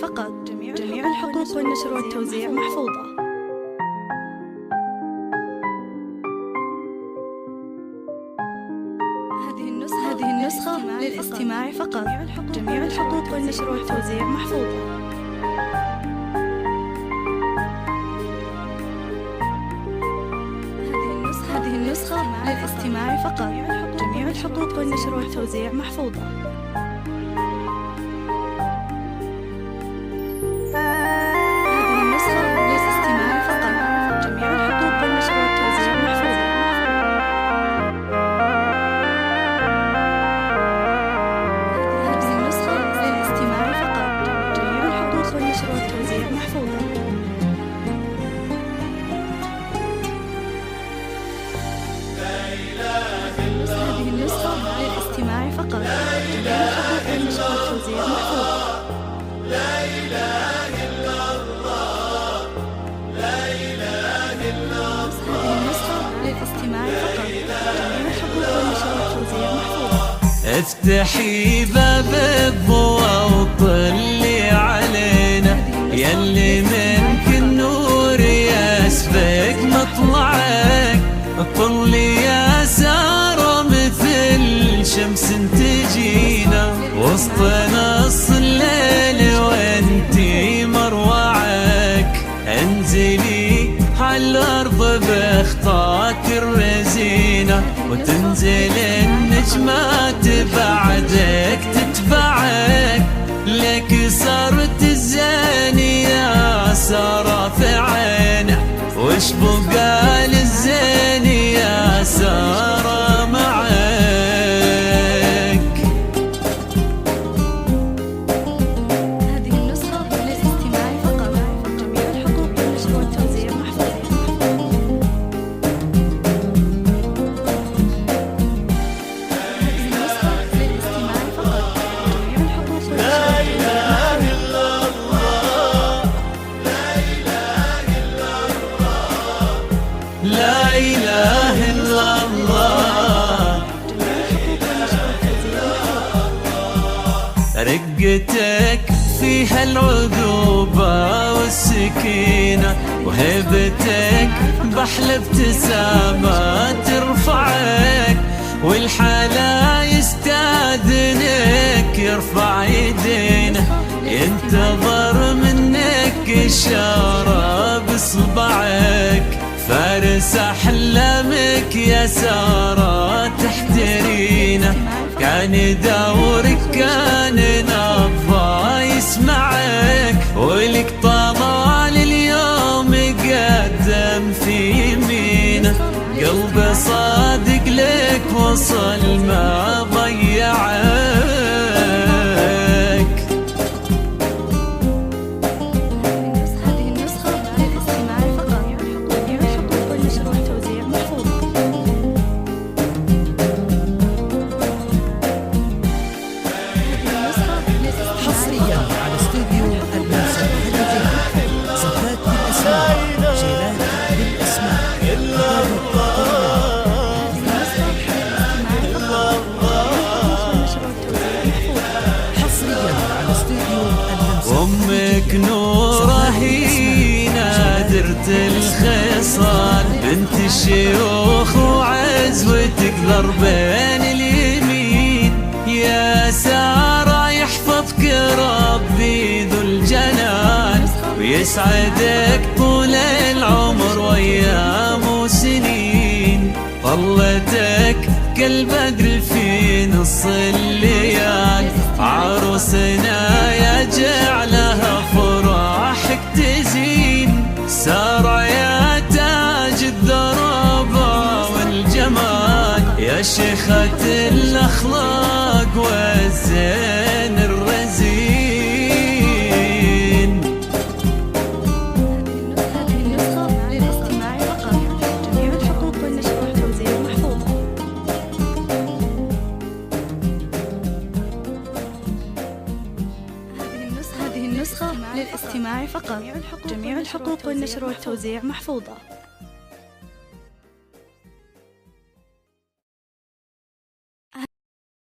فقط. جميع الحقوق والنشر والتوزيع محفوظة. هذه النسخة للاستماع فقط. جميع الحقوق والنشر والتوزيع محفوظة. هذه النسخة للاستماع فقط. جميع الحقوق والنشر والتوزيع محفوظة. هذه النسخة للاستماع فقط. جميع الحقوق والنشر والتوزيع محفوظة. هذه النسخة للاستماع فقط. جميع الحقوق والنشر والتوزيع محفوظة. هذه النسخة للاستماع فقط. جميع الحقوق والنشر والتوزيع محفوظة. لا إله إلا الله، لا إله إلا الله. هذه النسخة للاستماع فقط. جميع الحقوق والنشر والتوزيع محفوظة. افتحي باب الضوء وطلي علينا، يلي منك النور يسبق مطلعك. طلي يا سارة مثل شمس تجينا وسط نص الليل وانتي مروعك. انزلي عالارض بخطاك الرزينة وتنزل النجمات بعدك تتبعك. لك صارت الزانية سارة في عينه، وش بقى للزين يا سارة معك. هذه النسخة للاستماع فقط. جميع الحقوق والنشر والتوزيع محفوظة. هذه النسخة للاستماع فقط. جميع الحقوق والنشر والتوزيع لا إله إلا الله. رقتك فيها العذوبة والسكينة، وهبتك بحلى ابتسامة ترفعك. والحلا يستاذنك يرفع يدينه، ينتظر منك إشارة بصبعك. فارس أحلامك يا سارة تحترينا، كان دورك كان نبضة يسمعك. ولك طلال اليوم قدم في يمينه، قلب صادق لك وصل ما ضيعك. هذه النسخة للاستماع فقط. جميع الحقوق والنشر والتوزيع محفوظة. حصريا على استوديو المنسى الهدفي. صفات بالأسماء، جيلات بالأسماء. حصريا على استوديو المنسى. أمك نورة هي نادرة الخصال، بنت الشيوخ وعزوتك ضربين اليمين. يا سارة يحفظك ربي ذو الجلال، ويسعدك طول العمر وايام وسنين. طلتك كالبدر في نص الليال، عروسنا يا جعلها فرحك تزين. سارة يا تاج الدرابة والجمال، يا شيخة الأخلاق والزين الرزين. هذه النسخة للاستماع فقط. جميع الحقوق والنشر والتوزيع محفوظة. هذه النسخة للاستماع فقط. جميع الحقوق والنشر والتوزيع محفوظة.